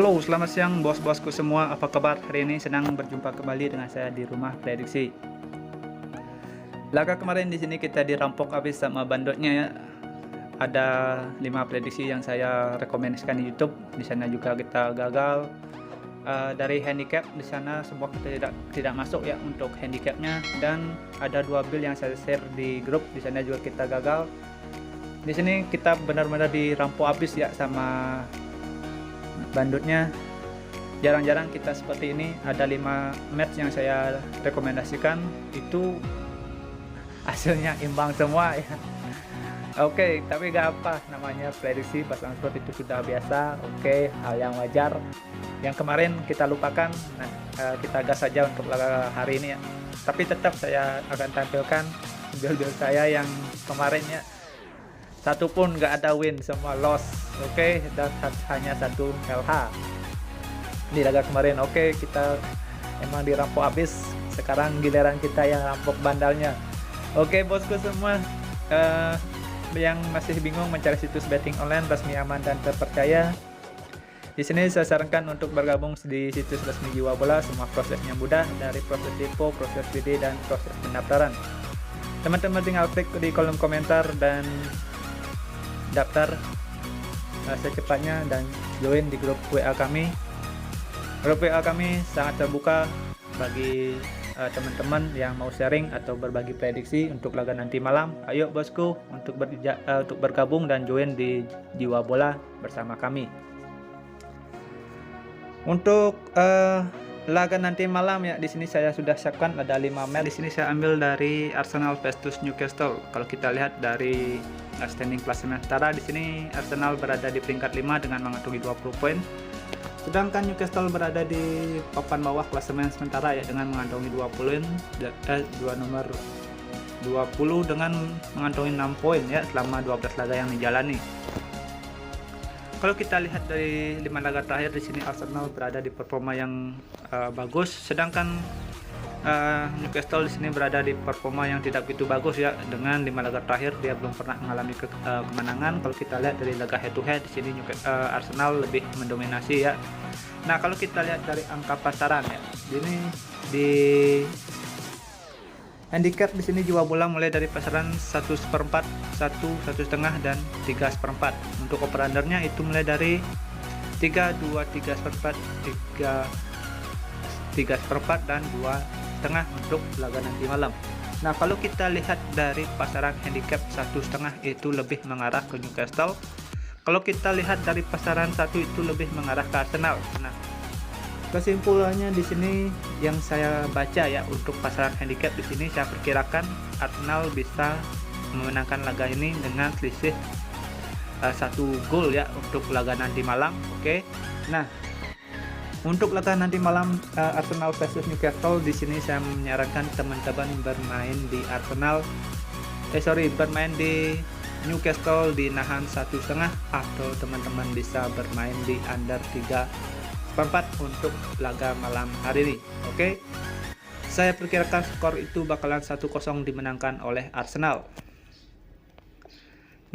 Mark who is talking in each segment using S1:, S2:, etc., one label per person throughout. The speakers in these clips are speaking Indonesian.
S1: Halo, selamat siang bos-bosku semua. Apa kabar hari ini? Senang berjumpa kembali dengan saya di rumah prediksi. Laga kemarin di sini kita dirampok habis sama bandotnya ya. Ada 5 prediksi yang saya rekomendasikan di YouTube. Di sana juga kita gagal. Dari handicap di sana semua kita tidak masuk ya untuk handicapnya, dan ada 2 build yang saya share di grup. Di sana juga kita gagal. Di sini kita benar-benar dirampok habis ya sama bandutnya. Jarang-jarang kita seperti ini. Ada 5 match yang saya rekomendasikan, itu hasilnya imbang semua ya. Oke, tapi gak apa, namanya prediksi pasang slot itu sudah biasa. Oke, hal yang wajar. Yang kemarin kita lupakan. Nah, kita gas saja untuk laga hari ini ya. Tapi tetap saya akan tampilkan build saya yang kemarin ya. Satu pun gak ada win, semua loss. Oke, dan hanya 1 LH di laga kemarin. Oke, kita emang dirampok habis. Sekarang giliran kita yang rampok bandalnya. Oke bosku semua, yang masih bingung mencari situs betting online resmi, aman dan terpercaya, di sini saya sarankan untuk bergabung di situs resmi Jiwa Bola. Semua prosesnya mudah, dari proses depo, proses BD, dan proses pendaftaran. Teman-teman tinggal klik di kolom komentar dan daftar secepatnya dan join di grup WA kami. Grup WA kami sangat terbuka bagi teman-teman yang mau sharing atau berbagi prediksi untuk laga nanti malam. Ayo bosku, untuk bergabung dan join di Jiwa Bola bersama kami. Untuk laga nanti malam ya, di sini saya sudah siapkan ada 5 match. Di sini saya ambil dari Arsenal versus Newcastle. Kalau kita lihat dari standing klasemen sementara, di sini Arsenal berada di peringkat 5 dengan mengantongi 20 poin. Sedangkan Newcastle berada di papan bawah klasemen sementara ya dengan mengantongi 2 poin, nomor 20 dengan mengantongi 6 poin ya selama 12 laga yang dijalani. Kalau kita lihat dari 5 laga terakhir, di sini Arsenal berada di performa yang bagus, sedangkan Newcastle di sini berada di performa yang tidak begitu bagus ya. Dengan 5 laga terakhir dia belum pernah mengalami kemenangan. Kalau kita lihat dari laga head to head, di sini Arsenal lebih mendominasi ya. Nah, kalau kita lihat dari angka pasaran ya, ini di handicap di sini Jiwa Bola mulai dari pasaran 1/4, 1,5 dan 3/4. Untuk over-undernya itu mulai dari 3, 2, 3/4, 3/4 dan 2,5 untuk laga nanti malam. Nah, kalau kita lihat dari pasaran handicap 1,5 itu lebih mengarah ke Newcastle. Kalau kita lihat dari pasaran 1 itu lebih mengarah ke Arsenal. Nah, kesimpulannya di sini yang saya baca ya, untuk pasaran handicap di sini saya perkirakan Arsenal bisa memenangkan laga ini dengan selisih 1 gol ya untuk laga nanti malam. Oke. Nah, untuk laga nanti malam Arsenal versus Newcastle, di sini saya menyarankan teman-teman bermain di bermain di Newcastle di nahan 1,5, atau teman-teman bisa bermain di under 3/4 untuk laga malam hari ini. Oke. Saya perkirakan skor itu bakalan 1-0 dimenangkan oleh Arsenal.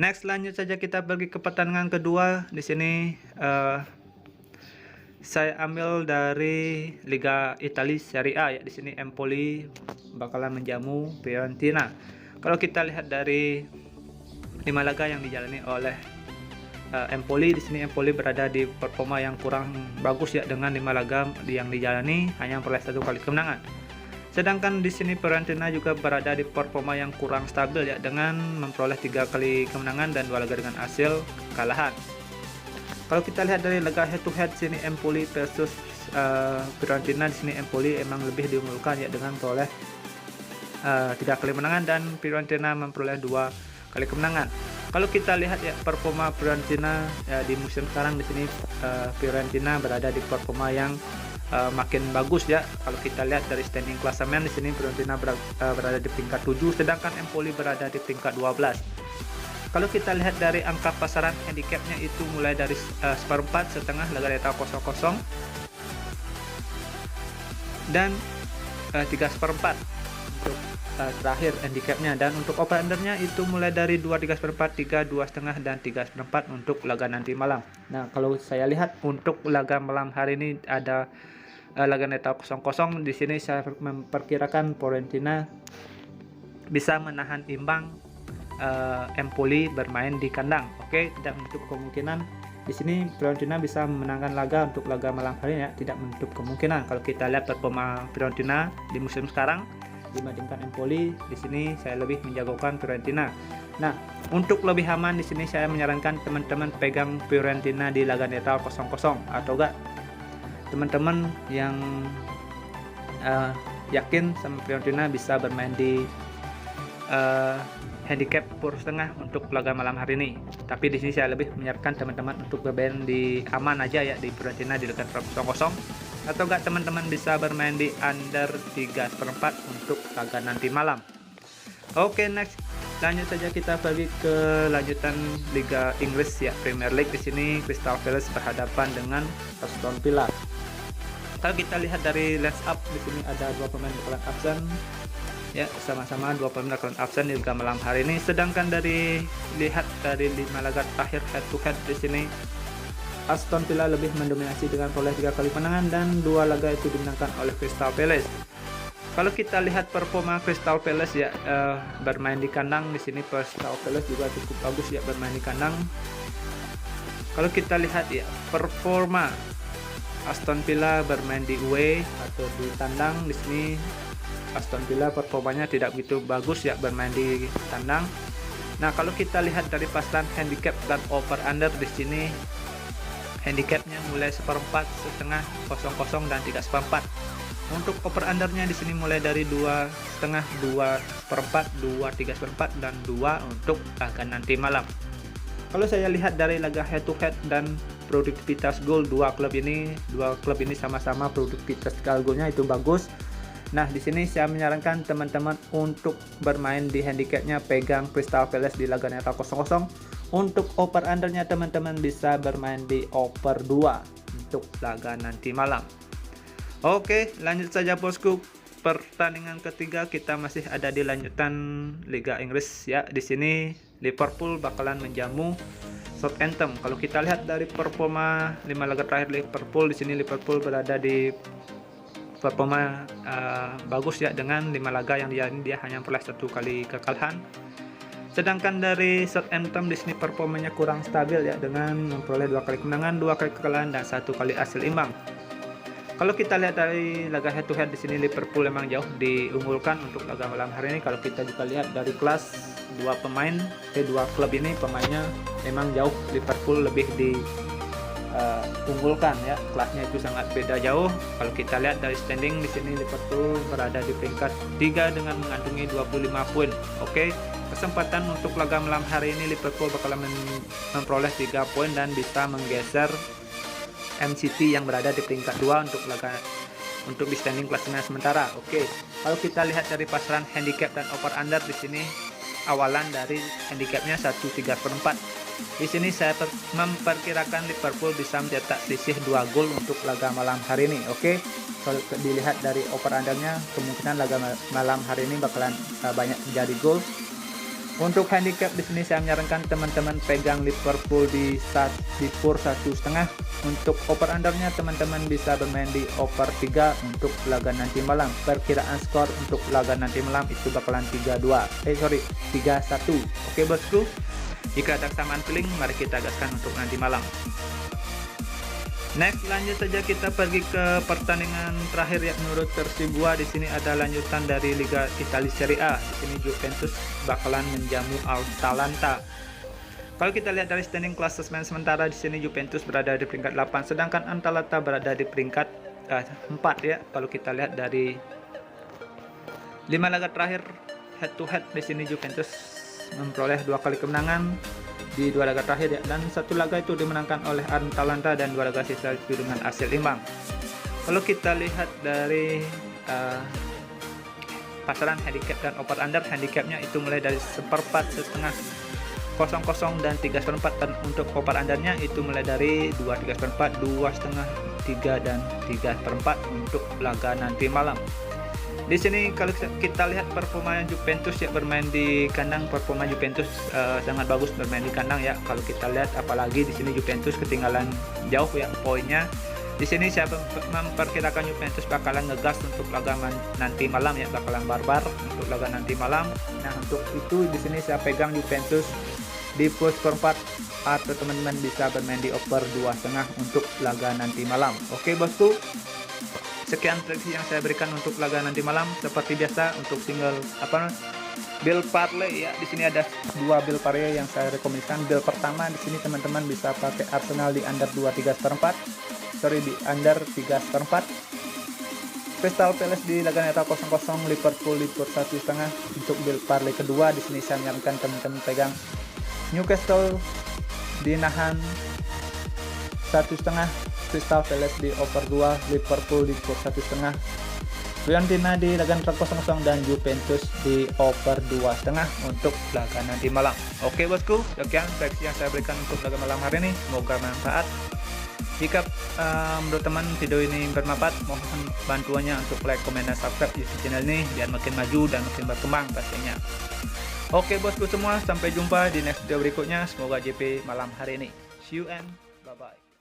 S1: Next, lanjut saja kita pergi ke pertandingan kedua. Di sini saya ambil dari Liga Italia Serie A ya. Di sini Empoli bakalan menjamu Fiorentina. Kalau kita lihat dari 5 laga yang dijalani oleh Empoli, di sini Empoli berada di performa yang kurang bagus ya, dengan 5 laga yang dijalani hanya memperoleh 1 kali kemenangan. Sedangkan di sini Fiorentina juga berada di performa yang kurang stabil ya, dengan memperoleh 3 kali kemenangan dan 2 laga dengan hasil kekalahan. Kalau kita lihat dari laga head to head sini Empoli versus Fiorentina, di sini Empoli emang lebih diunggulkan ya dengan memperoleh 3 kali kemenangan, dan Fiorentina memperoleh 2 kali kemenangan. Kalau kita lihat ya performa Fiorentina ya, di musim sekarang, di sini Fiorentina berada di performa yang makin bagus ya. Kalau kita lihat dari standing klasemen, di sini Fiorentina berada di peringkat 7, sedangkan Empoli berada di peringkat 12. Kalau kita lihat dari angka pasaran handicapnya itu mulai dari 1/4, setengah, laga data 0-0 dan 3/4 untuk terakhir handicapnya. Dan untuk over undernya itu mulai dari 2/3/4, 3, 2,5 dan 3/4 untuk laga nanti malam. Nah, kalau saya lihat untuk laga malam hari ini ada laga netral 0-0. Di sini saya memperkirakan Fiorentina bisa menahan imbang Empoli bermain di kandang. Oke, tidak menutup kemungkinan di sini Fiorentina bisa memenangkan laga untuk laga malam hari ini ya, tidak menutup kemungkinan. Kalau kita lihat performa Fiorentina di musim sekarang dibandingkan Empoli, di sini saya lebih menjagokan Fiorentina. Nah, untuk lebih aman di sini saya menyarankan teman-teman pegang Fiorentina di laga netral 0-0, atau enggak teman-teman yang yakin sama Fiorentina bisa bermain di handicap pur setengah untuk laga malam hari ini. Tapi di sini saya lebih menyarankan teman-teman untuk bermain di aman aja ya, di Fiorentina di laga 0-0, atau enggak teman-teman bisa bermain di under 3/4 untuk laga nanti malam. Oke, next lanjut saja kita pergi ke lanjutan Liga Inggris ya, Premier League. Di sini Crystal Palace berhadapan dengan Aston Villa. Kalau kita lihat dari list up, di sini ada dua pemain bakalan absen ya, sama-sama dua pemain bakalan absen di laga malam hari ini. Sedangkan dari lihat dari 5 laga terakhir head to head, di sini Aston Villa lebih mendominasi dengan peroleh 3 kali kemenangan dan 2 laga itu dimenangkan oleh Crystal Palace. Kalau kita lihat performa Crystal Palace ya, bermain di kandang, di sini Crystal Palace juga cukup bagus ya bermain di kandang. Kalau kita lihat ya performa Aston Villa bermain di away atau di tandang, di sini Aston Villa performanya tidak begitu bagus ya bermain di tandang. Nah, kalau kita lihat dari pasaran handicap dan over under, di sini handicapnya mulai 1/4, setengah, 0-0 dan 3/4. Untuk over undernya di sini mulai dari 2,5, 2/4, 2/3/4 dan 2 untuk laga nanti malam. Kalau saya lihat dari laga head to head dan produktivitas gol dua klub ini sama-sama produktivitas golnya itu bagus. Nah, di sini saya menyarankan teman-teman untuk bermain di handicapnya pegang Crystal Palace di laga netral 0-0. Untuk over undernya teman-teman bisa bermain di over 2 untuk laga nanti malam. Oke, lanjut saja bosku. Pertandingan ketiga kita masih ada di lanjutan Liga Inggris ya. Di sini Liverpool bakalan menjamu Southampton. Kalau kita lihat dari performa 5 laga terakhir Liverpool, di sini Liverpool berada di performa bagus ya, dengan 5 laga yang dia hanya memperoleh 1 kali kekalahan. Sedangkan dari Southampton di sini performanya kurang stabil ya, dengan memperoleh 2 kali kemenangan, 2 kali kekalahan dan 1 kali hasil imbang. Kalau kita lihat dari laga head to head, di sini Liverpool memang jauh diunggulkan untuk laga malam hari ini. Kalau kita juga lihat dari kelas dua klub ini pemainnya memang jauh Liverpool lebih diunggulkan ya, kelasnya itu sangat beda jauh. Kalau kita lihat dari standing, di sini Liverpool berada di peringkat 3 dengan mengantungi 25 poin. Oke, kesempatan untuk laga malam hari ini Liverpool bakalan memperoleh 3 poin dan bisa menggeser MCT yang berada di peringkat 2 untuk di standing klasemen sementara. Oke, kalau kita lihat dari pasaran handicap dan over under, di sini awalan dari handicapnya 1/3/4. Di sini saya memperkirakan Liverpool bisa mencetak selisih 2 gol untuk laga malam hari ini. Oke, kalau dilihat dari over undernya, kemungkinan laga malam hari ini bakalan banyak menjadi gol. Untuk handicap di sini saya menyarankan teman-teman pegang Liverpool di pur 1,5. Untuk over undernya teman-teman bisa bermain di over 3 untuk laga nanti malam. Perkiraan skor untuk laga nanti malam itu bakalan 3-1. Oke bosku, jika ada kesamaan feeling, mari kita gaskan untuk nanti malam. Next, lanjut saja kita pergi ke pertandingan terakhir ya, menurut versi gua. Di sini ada lanjutan dari Liga Italia Serie A. Di sini Juventus bakalan menjamu Atalanta. Kalau kita lihat dari standing klasemen sementara, di sini Juventus berada di peringkat 8, sedangkan Atalanta berada di peringkat 4 ya. Kalau kita lihat dari 5 laga terakhir head to head, di sini Juventus memperoleh 2 kali kemenangan di 2 laga terakhir ya, dan 1 laga itu dimenangkan oleh Atalanta dan 2 laga sisa itu dengan hasil imbang. Kalau kita lihat dari pasaran handicap dan over under, handicapnya itu mulai dari 1/4, setengah, 0-0 dan 3/4, dan untuk over undernya itu mulai dari 2/3/4, 2,5, 3 dan 3/4 untuk laga nanti malam. Di sini kalau kita lihat performa Juventus ya bermain di kandang, performa Juventus sangat bagus bermain di kandang ya. Kalau kita lihat apalagi di sini Juventus ketinggalan jauh ya poinnya. Di sini saya memperkirakan Juventus bakalan ngegas untuk laga nanti malam ya, bakalan barbar untuk laga nanti malam. Nah, untuk itu di sini saya pegang Juventus di plus perempat, atau teman-teman bisa bermain di over 2,5 untuk laga nanti malam. Oke bosku, sekian prediksi yang saya berikan untuk laga nanti malam. Seperti biasa untuk single build parlay ya, di sini ada 2 build parlay yang saya rekomendasikan. Build pertama di sini teman-teman bisa pakai Arsenal di under 2,3/4. Di under 3/4. Crystal Palace di laga netral 0-0, Liverpool di plus 1,5. Untuk build parlay kedua di sini saya menyarankan teman-teman pegang Newcastle dinahan 1,5, Crystal Palace di over 2, Liverpool di plus 1,5, Fiorentina di laga netral 0-0 dan Juventus di over 2,5 untuk laga nanti malam. Oke bosku, sekian prediksi yang saya berikan untuk laga malam hari ini, semoga bermanfaat. Jika menurut teman video ini bermanfaat, mohon bantuannya untuk like, komen, dan subscribe YouTube channel ini biar makin maju dan makin berkembang pastinya. Oke bosku semua, sampai jumpa di next video berikutnya. Semoga JP malam hari ini. See you and bye bye.